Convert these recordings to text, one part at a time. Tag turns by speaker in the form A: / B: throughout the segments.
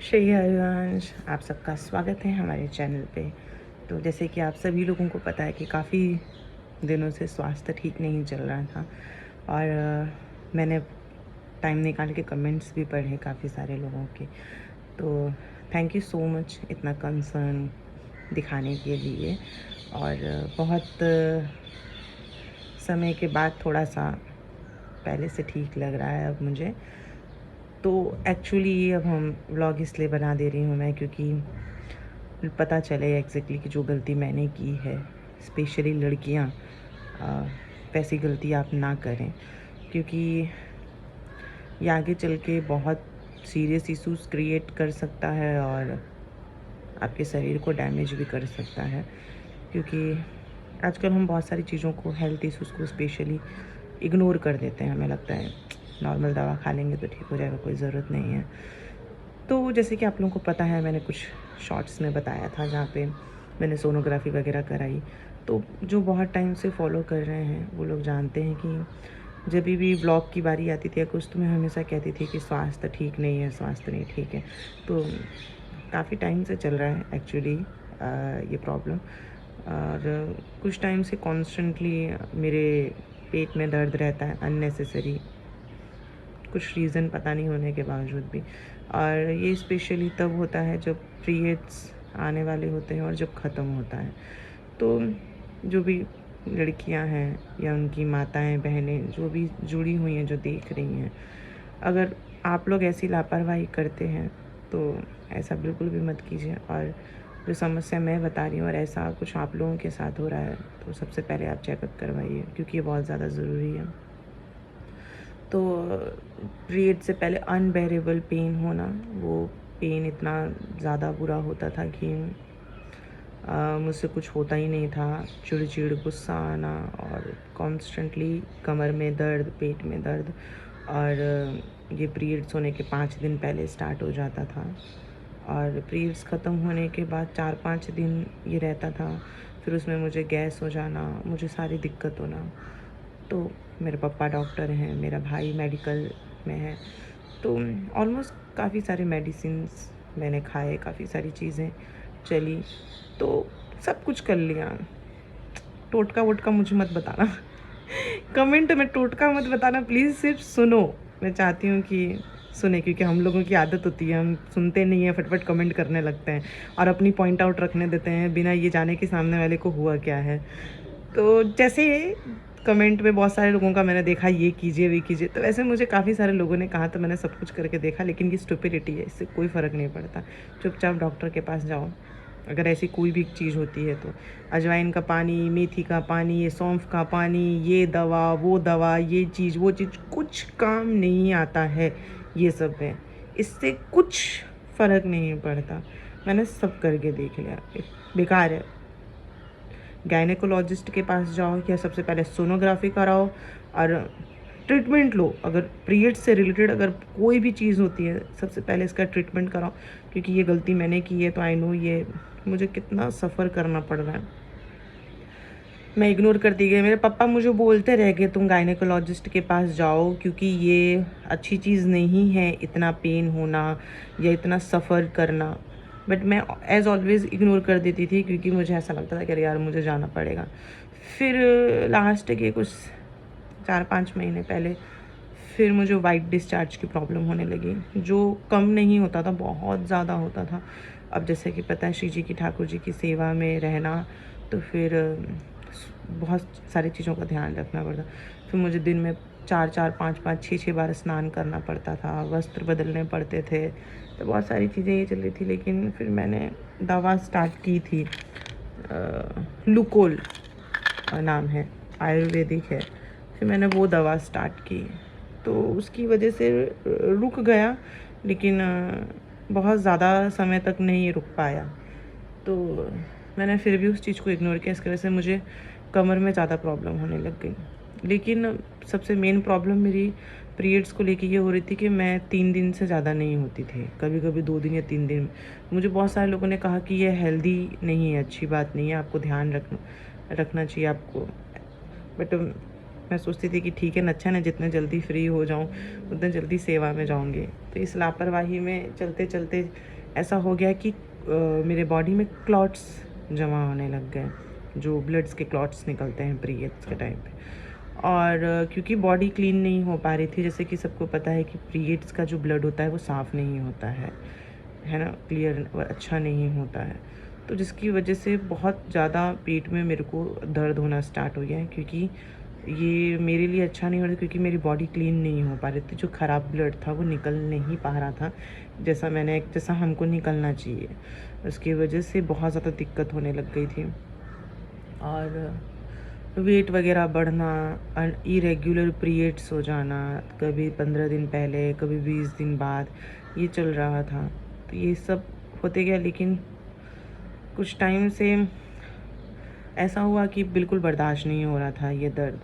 A: श्री हरिवंश, आप सबका स्वागत है हमारे चैनल पे। तो जैसे कि आप सभी लोगों को पता है कि काफ़ी दिनों से स्वास्थ्य ठीक नहीं चल रहा था और मैंने टाइम निकाल के कमेंट्स भी पढ़े काफ़ी सारे लोगों के। तो थैंक यू सो मच इतना कंसर्न दिखाने के लिए। और बहुत समय के बाद थोड़ा सा पहले से ठीक लग रहा है अब मुझे। तो एक्चुअली अब हम व्लॉग इसलिए बना दे रही हूँ मैं क्योंकि पता चले एग्जैक्टली कि जो गलती मैंने की है, स्पेशली लड़कियाँ, वैसी गलती आप ना करें, क्योंकि ये आगे चल के बहुत सीरियस इश्यूज क्रिएट कर सकता है और आपके शरीर को डैमेज भी कर सकता है। क्योंकि आजकल हम बहुत सारी चीज़ों को, हेल्थ इश्यूज़ को स्पेशली इग्नोर कर देते हैं। हमें लगता है नॉर्मल दवा खा लेंगे तो ठीक हो जाएगा, कोई ज़रूरत नहीं है। तो जैसे कि आप लोगों को पता है, मैंने कुछ शॉर्ट्स में बताया था जहाँ पे मैंने सोनोग्राफी वगैरह कराई। तो जो बहुत टाइम से फॉलो कर रहे हैं वो लोग जानते हैं कि जब भी व्लॉग की बारी आती थी या कुछ, तो मैं हमेशा कहती थी कि स्वास्थ्य ठीक नहीं है, स्वास्थ्य नहीं ठीक है। तो काफ़ी टाइम से चल रहा है एक्चुअली ये प्रॉब्लम। और कुछ टाइम से कॉन्स्टेंटली मेरे पेट में दर्द रहता है अननेसेसरी, कुछ रीज़न पता नहीं होने के बावजूद भी। और ये स्पेशली तब होता है जब पीरियड्स आने वाले होते हैं और जब ख़त्म होता है। तो जो भी लड़कियां हैं या उनकी माताएं, बहनें जो भी जुड़ी हुई हैं, जो देख रही हैं, अगर आप लोग ऐसी लापरवाही करते हैं तो ऐसा बिल्कुल भी मत कीजिए। और जो समस्या मैं बता रही हूँ और ऐसा कुछ आप लोगों के साथ हो रहा है, तो सबसे पहले आप चेकअप करवाइए, क्योंकि ये बहुत ज़्यादा ज़रूरी है। तो पीरियड से पहले अनबेरेबल पेन होना, वो पेन इतना ज़्यादा बुरा होता था कि मुझसे कुछ होता ही नहीं था। चिड़चिड़, गुस्सा आना और कॉन्स्टेंटली कमर में दर्द, पेट में दर्द। और ये पीरियड्स होने के 5 दिन पहले स्टार्ट हो जाता था और पीरियड्स ख़त्म होने के बाद 4-5 दिन ये रहता था। फिर उसमें मुझे गैस हो जाना, मुझे सारी दिक्कत होना। तो मेरे पापा डॉक्टर हैं, मेरा भाई मेडिकल में है। तो ऑलमोस्ट काफ़ी सारे मेडिसिन्स मैंने खाए, काफ़ी सारी चीज़ें चली, तो सब कुछ कर लिया। टोटका वोटका मुझे मत बताना कमेंट में टोटका मत बताना प्लीज़, सिर्फ सुनो। मैं चाहती हूँ कि सुने, क्योंकि हम लोगों की आदत होती है, हम सुनते नहीं हैं, फटफट कमेंट करने लगते हैं और अपनी पॉइंट आउट रखने देते हैं बिना ये जाने कि सामने वाले को हुआ क्या है। तो जैसे कमेंट में बहुत सारे लोगों का मैंने देखा, ये कीजिए, वे कीजिए, तो वैसे मुझे काफ़ी सारे लोगों ने कहा, तो मैंने सब कुछ करके देखा, लेकिन ये स्टुपिडिटी है, इससे कोई फ़र्क नहीं पड़ता। चुपचाप डॉक्टर के पास जाओ अगर ऐसी कोई भी चीज़ होती है तो। अजवाइन का पानी, मेथी का पानी, ये सौंफ का पानी, ये दवा, वो दवा, ये चीज़, वो चीज़, कुछ काम नहीं आता है ये सब में। इससे कुछ फ़र्क नहीं पड़ता। मैंने सब करके देख लिया, बेकार है। गायनेकोलॉजिस्ट के पास जाओ या सबसे पहले सोनोग्राफी कराओ और ट्रीटमेंट लो। अगर पीरियड से रिलेटेड अगर कोई भी चीज़ होती है, सबसे पहले इसका ट्रीटमेंट कराओ, क्योंकि ये गलती मैंने की है। तो आई नो ये मुझे कितना सफ़र करना पड़ रहा है। मैं इग्नोर करती गई। मेरे पापा मुझे बोलते रह गए तुम गायनेकोलॉजिस्ट के पास जाओ, क्योंकि ये अच्छी चीज़ नहीं है इतना पेन होना या इतना सफ़र करना। बट मैं एज़ ऑलवेज़ इग्नोर कर देती थी, क्योंकि मुझे ऐसा लगता था कि अरे यार मुझे जाना पड़ेगा। फिर लास्ट के कुछ 4-5 महीने पहले फिर मुझे वाइट डिस्चार्ज की प्रॉब्लम होने लगी, जो कम नहीं होता था, बहुत ज़्यादा होता था। अब जैसे कि पता है, श्री जी की, ठाकुर जी की सेवा में रहना, तो फिर बहुत सारी चीज़ों का ध्यान रखना पड़ता। फिर मुझे दिन में 4-4, 5-5, 6-6 बार स्नान करना पड़ता था, वस्त्र बदलने पड़ते थे। तो बहुत सारी चीज़ें ये चल रही थी। लेकिन फिर मैंने दवा स्टार्ट की थी, लुकोल नाम है, आयुर्वेदिक है। फिर मैंने वो दवा स्टार्ट की, तो उसकी वजह से रुक गया, लेकिन बहुत ज़्यादा समय तक नहीं रुक पाया। तो मैंने फिर भी उस चीज़ को इग्नोर किया। इसकी वजह से मुझे कमर में ज़्यादा प्रॉब्लम होने लग गई। लेकिन सबसे मेन प्रॉब्लम मेरी पीरियड्स को लेके ये हो रही थी कि मैं 3 दिन से ज़्यादा नहीं होती थी, कभी कभी 2 दिन या 3 दिन। मुझे बहुत सारे लोगों ने कहा कि ये हेल्दी नहीं है, अच्छी बात नहीं है, आपको ध्यान रखना चाहिए आपको। बट मैं सोचती थी कि ठीक है ना, अच्छा ना, जितने जल्दी फ्री हो जाऊँ उतने जल्दी सेवा में जाऊँगी। तो इस लापरवाही में चलते चलते ऐसा हो गया कि मेरे बॉडी में क्लॉट्स जमा होने लग गए, जो ब्लड्स के क्लॉट्स निकलते हैं पीरियड्स के टाइम पे। और क्योंकि बॉडी क्लीन नहीं हो पा रही थी, जैसे कि सबको पता है कि पीरियड्स का जो ब्लड होता है वो साफ़ नहीं होता है ना, क्लियर अच्छा नहीं होता है। तो जिसकी वजह से बहुत ज़्यादा पेट में मेरे को दर्द होना स्टार्ट हो गया है, क्योंकि ये मेरे लिए अच्छा नहीं हो रहा, क्योंकि मेरी बॉडी क्लीन नहीं हो पा रही थी। जो ख़राब ब्लड था वो निकल नहीं पा रहा था जैसा हमको निकलना चाहिए। उसकी वजह से बहुत ज़्यादा दिक्कत होने लग गई थी, और वेट वगैरह बढ़ना, इरेगुलर पीरियड्स हो जाना, कभी 15 दिन पहले, कभी 20 दिन बाद, ये चल रहा था। तो ये सब होते गया, लेकिन कुछ टाइम से ऐसा हुआ कि बिल्कुल बर्दाश्त नहीं हो रहा था ये दर्द।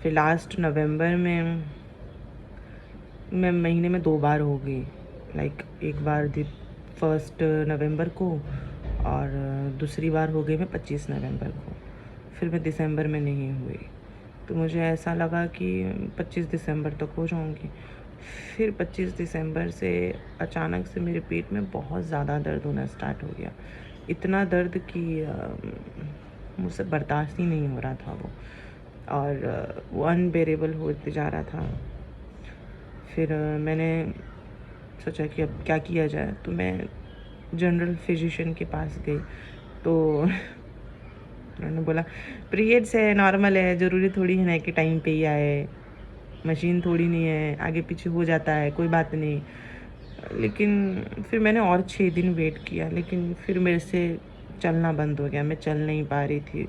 A: फिर लास्ट नवंबर में मैं महीने में 2 बार हो गई, लाइक एक बार 1 नवंबर को, और दूसरी बार हो गई मैं 25 नवंबर को। फिर मैं दिसंबर में नहीं हुई, तो मुझे ऐसा लगा कि 25 दिसंबर तक हो जाऊंगी। फिर 25 दिसंबर से अचानक से मेरे पेट में बहुत ज़्यादा दर्द होना स्टार्ट हो गया। इतना दर्द कि मुझसे बर्दाश्त ही नहीं हो रहा था वो, और वो अनबेरेबल होते जा रहा था। फिर मैंने सोचा कि अब क्या किया जाए, तो मैं जनरल फिजिशियन के पास गई। तो उन्होंने बोला पीरियड्स है, नॉर्मल है, ज़रूरी थोड़ी है ना कि टाइम पे ही आए, मशीन थोड़ी नहीं है, आगे पीछे हो जाता है, कोई बात नहीं। लेकिन फिर मैंने और 6 दिन वेट किया, लेकिन फिर मेरे से चलना बंद हो गया, मैं चल नहीं पा रही थी,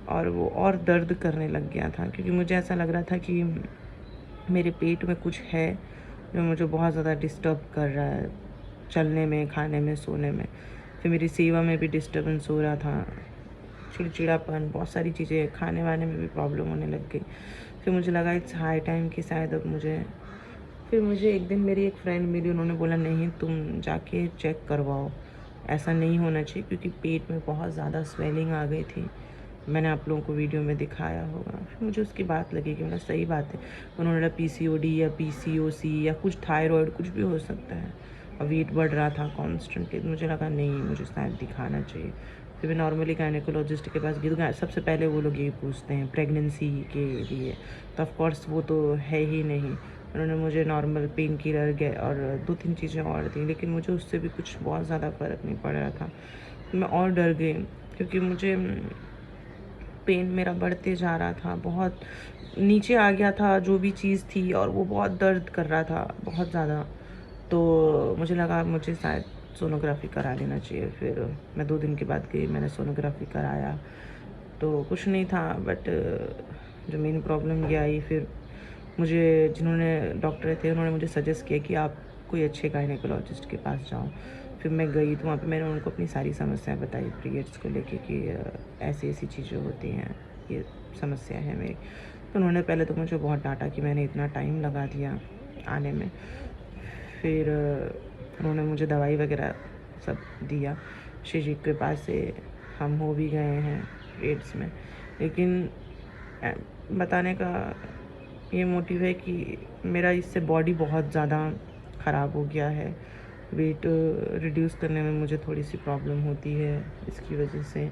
A: और वो और दर्द करने लग गया था, क्योंकि मुझे ऐसा लग रहा था कि मेरे पेट में कुछ है जो मुझे बहुत ज़्यादा डिस्टर्ब कर रहा है, चलने में, खाने में, सोने में। फिर मेरी सेवा में भी डिस्टर्बेंस हो रहा था, चिड़चिड़ापन, बहुत सारी चीज़ें, खाने वाने में भी प्रॉब्लम होने लग गई। फिर मुझे लगा इट्स हाई टाइम कि शायद अब मुझे फिर मुझे एक दिन मेरी एक फ्रेंड मिली, उन्होंने बोला नहीं तुम जाके चेक करवाओ, ऐसा नहीं होना चाहिए, क्योंकि पेट में बहुत ज़्यादा स्वेलिंग आ गई थी। मैंने आप लोगों को वीडियो में दिखाया होगा। फिर मुझे उसकी बात लगी कि मतलब सही बात है, उन्होंने बोला पीसीओडी या पीसीओसी या कुछ थायराइड कुछ भी हो सकता है, और वेट बढ़ रहा था कॉन्स्टेंटली। मुझे लगा नहीं, मुझे शायद दिखाना चाहिए। फिर मैं नॉर्मली गायनेकोलॉजिस्ट के पास गई, तो सबसे पहले वो लोग यही पूछते हैं प्रेगनेंसी के लिए, तो ऑफकोर्स वो तो है ही नहीं। उन्होंने मुझे नॉर्मल पेन किलर और 2-3 चीज़ें और दी, लेकिन मुझे उससे भी कुछ बहुत ज़्यादा फ़र्क नहीं पड़ रहा था। मैं और डर गई, क्योंकि मुझे पेन मेरा बढ़ते जा रहा था, बहुत नीचे आ गया था जो भी चीज़ थी, और वो बहुत दर्द कर रहा था बहुत ज़्यादा। तो मुझे लगा मुझे शायद सोनोग्राफ़ी करा लेना चाहिए। फिर मैं 2 दिन के बाद गई, मैंने सोनोग्राफ़ी कराया, तो कुछ नहीं था, बट जो मेन प्रॉब्लम ये आई, फिर मुझे जिन्होंने डॉक्टर थे उन्होंने मुझे सजेस्ट किया कि आप कोई अच्छे गायनेकोलॉजिस्ट के पास जाओ। फिर मैं गई, तो वहाँ पे मैंने उनको अपनी सारी समस्याएं बताई पीरियड्स को लेके, कि ऐसी ऐसी चीज़ें होती हैं, ये समस्या है मेरी। तो उन्होंने पहले तो मुझे बहुत डांटा कि मैंने इतना टाइम लगा दिया आने में। फिर उन्होंने मुझे दवाई वगैरह सब दिया, श्री जी के पास से हम हो भी गए हैं पीरियड्स में। लेकिन बताने का ये मोटिव है कि मेरा इससे बॉडी बहुत ज़्यादा ख़राब हो गया है। वेट रिड्यूस करने में मुझे थोड़ी सी प्रॉब्लम होती है, इसकी वजह से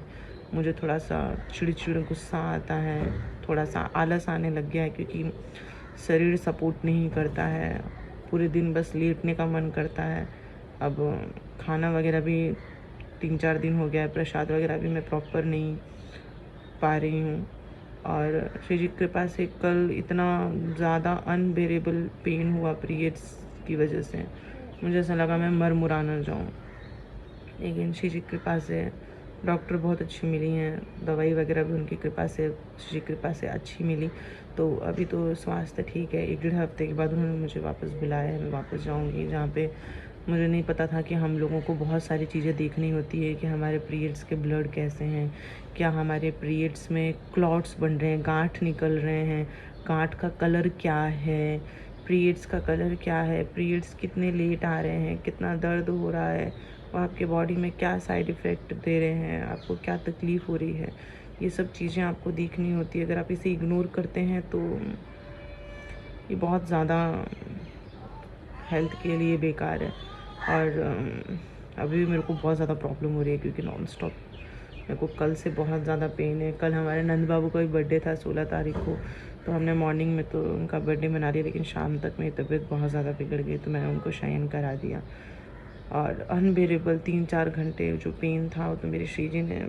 A: मुझे थोड़ा सा चिड़चिड़ गुस्सा आता है, थोड़ा सा आलस आने लग गया है, क्योंकि शरीर सपोर्ट नहीं करता है, पूरे दिन बस लेटने का मन करता है। अब खाना वगैरह भी 3-4 दिन हो गया है, प्रसाद वगैरह भी मैं प्रॉपर नहीं पा रही हूँ। और श्री जी की कृपा से कल इतना ज़्यादा अनबेरेबल पेन हुआ पीरियड्स की वजह से, मुझे ऐसा लगा मैं मर मुरा न जाऊँ। लेकिन श्री जी की कृपा से डॉक्टर बहुत अच्छी मिली हैं, दवाई वगैरह भी उनकी कृपा से, श्री जी की कृपा से अच्छी मिली। तो अभी तो स्वास्थ्य ठीक है। 1-1.5 हफ्ते के बाद उन्होंने मुझे वापस बुलाया है, मैं वापस जाऊँगी, जहाँ पे मुझे नहीं पता था कि हम लोगों को बहुत सारी चीज़ें देखनी होती है, कि हमारे पीरियड्स के ब्लड कैसे हैं, क्या हमारे पीरियड्स में क्लॉट्स बन रहे हैं, गांठ निकल रहे हैं, गांठ का कलर क्या है, पीरियड्स का कलर क्या है, पीरियड्स कितने लेट आ रहे हैं, कितना दर्द हो रहा है, और आपके बॉडी में क्या साइड इफ़ेक्ट दे रहे हैं, आपको क्या तकलीफ़ हो रही है, ये सब चीज़ें आपको देखनी होती है। अगर आप इसे इग्नोर करते हैं तो ये बहुत ज़्यादा हेल्थ के लिए बेकार है। और अभी भी मेरे को बहुत ज़्यादा प्रॉब्लम हो रही है क्योंकि नॉन स्टॉप मेरे को कल से बहुत ज़्यादा पेन है। कल हमारे नंद बाबू का भी बर्थडे था 16 तारीख को, तो हमने मॉर्निंग में तो उनका बर्थडे मना लिया, लेकिन शाम तक मेरी तबीयत बहुत ज़्यादा बिगड़ गई तो मैंने उनको शयन करा दिया। और अनबेरेबल 3-4 घंटे जो पेन था वो तो मेरी श्रीजी ने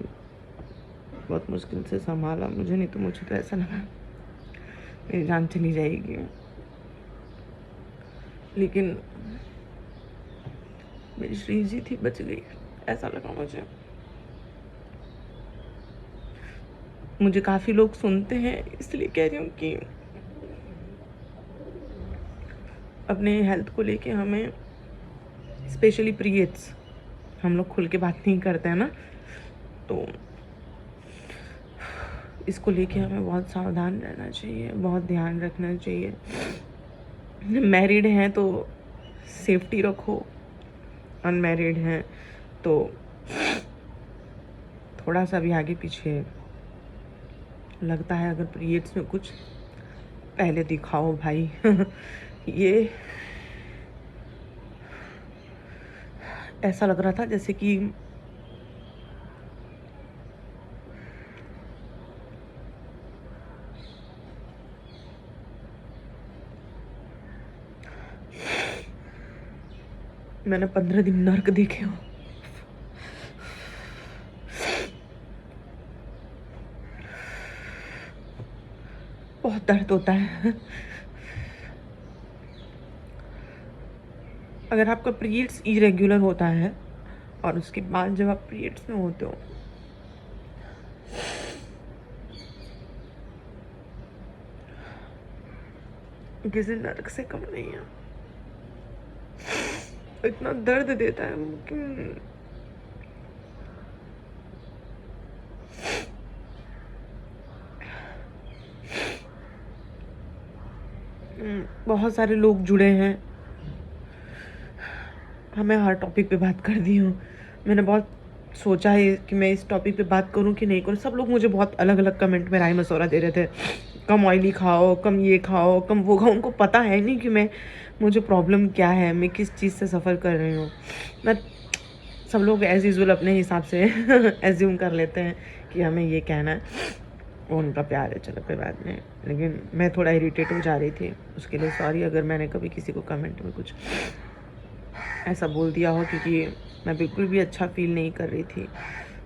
A: बहुत मुश्किल से संभाला मुझे, नहीं तो मुझे तो ऐसा लगा मेरी जान चली जाएगी। लेकिन मेरी श्रीजी थी, बच गई, ऐसा लगा मुझे। मुझे काफ़ी लोग सुनते हैं इसलिए कह रही हूँ कि अपने हेल्थ को लेके हमें, स्पेशली पीरियड्स, हम लोग खुल के बात नहीं करते हैं ना, तो इसको लेके हमें बहुत सावधान रहना चाहिए, बहुत ध्यान रखना चाहिए। मैरिड हैं तो सेफ्टी रखो, अनमैरिड हैं तो थोड़ा सा भी आगे पीछे लगता है अगर पीरियड्स में कुछ, पहले दिखाओ भाई। ये ऐसा लग रहा था जैसे कि मैंने 15 दिन नर्क देखे हो। बहुत दर्द होता है। अगर आपका पीरियड्स इरेगुलर होता है और उसके बाद जब आप पीरियड्स में होते हो, किसी नर्क से कम नहीं है। इतना दर्द देता है कि बहुत सारे लोग जुड़े हैं, हमें हर टॉपिक पे बात कर दी हूँ। मैंने बहुत सोचा है कि मैं इस टॉपिक पे बात करूँ कि नहीं करूँ। सब लोग मुझे बहुत अलग अलग कमेंट में राय मशवरा दे रहे थे, कम ऑयली खाओ, कम ये खाओ, कम वो खाओ। उनको पता है नहीं कि मुझे प्रॉब्लम क्या है, मैं किस चीज़ से सफ़र कर रही हूँ। मैं सब लोग एज यूजुअल अपने हिसाब से एज्यूम कर लेते हैं कि हमें ये कहना है, वो उनका प्यार है, चलो कोई बात नहीं। लेकिन मैं थोड़ा इरिटेट हो जा रही थी, उसके लिए सॉरी अगर मैंने कभी किसी को कमेंट में कुछ ऐसा बोल दिया हो, क्योंकि मैं बिल्कुल भी अच्छा फील नहीं कर रही थी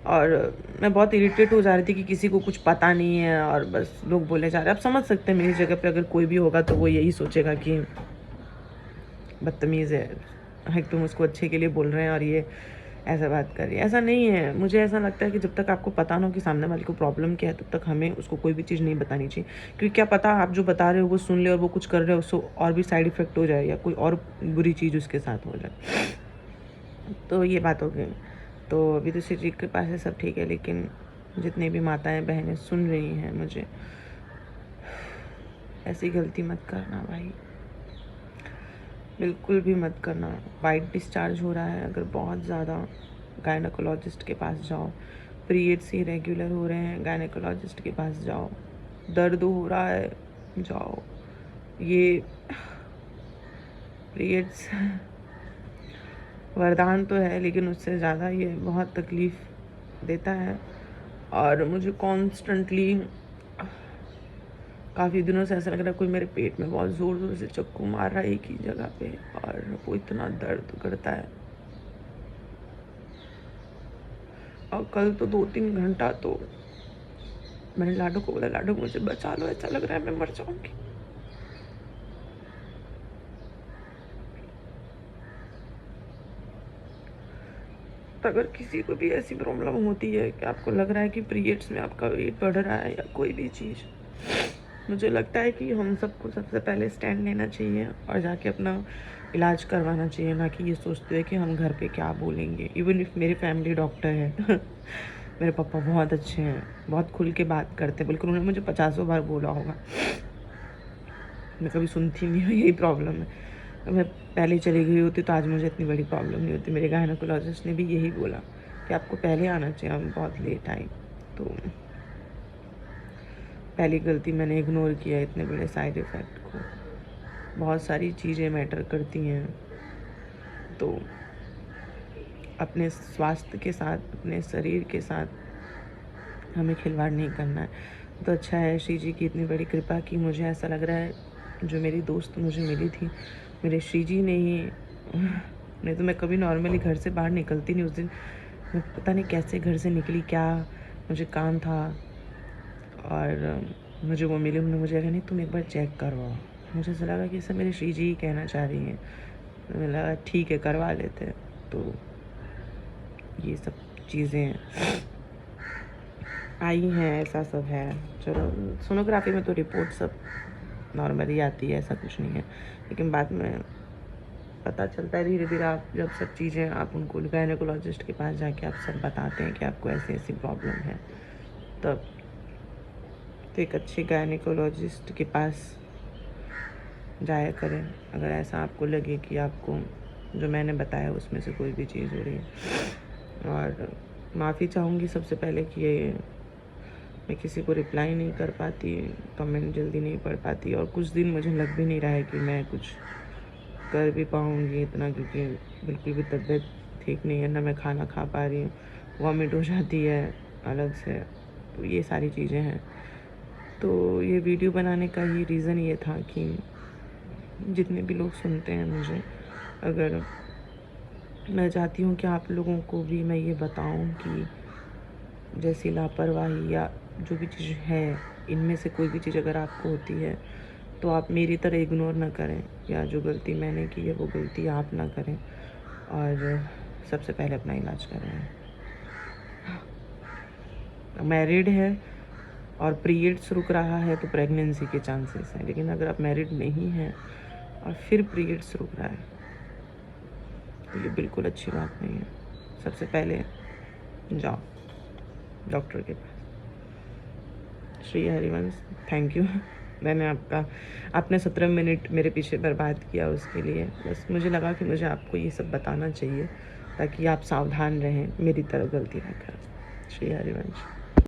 A: और मैं बहुत इरिटेट हो जा रही थी कि किसी को कुछ पता नहीं है और बस लोग बोले जा रहे हैं। आप समझ सकते हैं मेरी जगह पे अगर कोई भी होगा तो वो यही सोचेगा कि बदतमीज़ है, तुम उसको अच्छे के लिए बोल रहे हैं और ये ऐसा बात कर रही है। ऐसा नहीं है। मुझे ऐसा लगता है कि जब तक आपको पता ना हो कि सामने वाले को प्रॉब्लम क्या है, तब तक हमें उसको कोई भी चीज़ नहीं बतानी चाहिए, क्योंकि क्या पता आप जो बता रहे हो वो सुन ले और वो कुछ कर रहे हो, उसको और भी साइड इफ़ेक्ट हो जाए या कोई और बुरी चीज़ उसके साथ हो जाए। तो ये बात हो गई। तो अभी तो श्री जी के पास है, सब ठीक है, लेकिन जितनी भी माताएं बहनें सुन रही हैं मुझे, ऐसी गलती मत करना भाई, बिल्कुल भी मत करना। वाइट डिस्चार्ज हो रहा है अगर बहुत ज़्यादा, गायनेकोलॉजिस्ट के पास जाओ। पीरियड्स इरेगुलर हो रहे हैं, गायनेकोलॉजिस्ट के पास जाओ। दर्द हो रहा है, जाओ। ये पीरियड्स वरदान तो है, लेकिन उससे ज़्यादा ये बहुत तकलीफ़ देता है। और मुझे कॉन्स्टेंटली काफ़ी दिनों से ऐसा लग रहा है कोई मेरे पेट में बहुत ज़ोर ज़ोर से चाकू मार रहा है एक ही जगह पे, और वो इतना दर्द करता है। और कल तो 2-3 घंटा तो मैंने लाडो को बोला, लाडो मुझे बचा लो, ऐसा लग रहा है मैं मर जाऊंगी। तो अगर किसी को भी ऐसी प्रॉब्लम होती है कि आपको लग रहा है कि पीरियड्स में आपका वेट बढ़ रहा है या कोई भी चीज़, मुझे लगता है कि हम सबको सबसे पहले स्टैंड लेना चाहिए और जाके अपना इलाज करवाना चाहिए, ना कि ये सोचते हुए कि हम घर पे क्या बोलेंगे। इवन इफ मेरी फैमिली डॉक्टर है मेरे पापा बहुत अच्छे हैं, बहुत खुल के बात करते हैं, बिल्कुल उन्होंने मुझे 50 बार बोला होगा, मैं कभी सुनती नहीं हूँ यही प्रॉब्लम है। तो मैं पहले चली गई होती तो आज मुझे इतनी बड़ी प्रॉब्लम नहीं होती। मेरे गायनेकोलॉजिस्ट ने भी यही बोला कि आपको पहले आना चाहिए, हम बहुत लेट आई। तो पहली गलती मैंने इग्नोर किया इतने बड़े साइड इफ़ेक्ट को। बहुत सारी चीज़ें मैटर करती हैं, तो अपने स्वास्थ्य के साथ, अपने शरीर के साथ हमें खिलवाड़ नहीं करना है। तो अच्छा है श्री जी की इतनी बड़ी कृपा की मुझे ऐसा लग रहा है जो मेरी दोस्त मुझे मिली थी, मेरे श्री जी ने ही नहीं तो मैं कभी नॉर्मली घर से बाहर निकलती नहीं। उस दिन मैं पता नहीं कैसे घर से निकली, क्या मुझे काम था और मुझे वो मिली। उन्होंने मुझे कहा नहीं तुम एक बार चेक करवाओ। मुझे ऐसा लगा कि सब मेरे श्री जी ही कहना चाह रही हैं। मुझे लगा ठीक है करवा लेते हैं। तो ये सब चीज़ें आई हैं, ऐसा सब है। चलो सोनोग्राफी में तो रिपोर्ट सब नॉर्मली आती है, ऐसा कुछ नहीं है, लेकिन बाद में पता चलता है धीरे धीरे। आप जब सब चीज़ें आप उनको गायनेकोलॉजिस्ट के पास जाके आप सब बताते हैं कि आपको ऐसी ऐसी प्रॉब्लम है, तब तो एक अच्छे गायनेकोलॉजिस्ट के पास जाया करें अगर ऐसा आपको लगे कि आपको जो मैंने बताया उसमें से कोई भी चीज़ हो रही है। और माफ़ी चाहूँगी सबसे पहले कि ये मैं किसी को रिप्लाई नहीं कर पाती, कमेंट जल्दी नहीं पढ़ पाती, और कुछ दिन मुझे लग भी नहीं रहा है कि मैं कुछ कर भी पाऊँगी इतना, क्योंकि बिल्कुल भी तबीयत ठीक नहीं है, ना मैं खाना खा पा रही हूँ, वॉमिट हो जाती है अलग से। तो ये सारी चीज़ें हैं। तो ये वीडियो बनाने का ही रीज़न ये था कि जितने भी लोग सुनते हैं मुझे, अगर मैं चाहती हूँ कि आप लोगों को भी मैं ये बताऊँ कि जैसी लापरवाही या जो भी चीज़ है, इनमें से कोई भी चीज़ अगर आपको होती है तो आप मेरी तरह इग्नोर ना करें, या जो गलती मैंने की है वो गलती आप ना करें, और सबसे पहले अपना इलाज करें। मैरिड है और पीरियड्स रुक रहा है तो प्रेगनेंसी के चांसेस हैं, लेकिन अगर आप मैरिड नहीं हैं और फिर पीरियड्स रुक रहा है तो ये बिल्कुल अच्छी बात नहीं है। सबसे पहले जाओ डॉक्टर के पास। Shri Harivansh, thank you. मैंने आपने 17 मिनट मेरे पीछे बर्बाद किया, उसके लिए बस मुझे लगा कि मुझे आपको ये सब बताना चाहिए ताकि आप सावधान रहें, मेरी तरह गलती ना करें। श्री हरिवंश।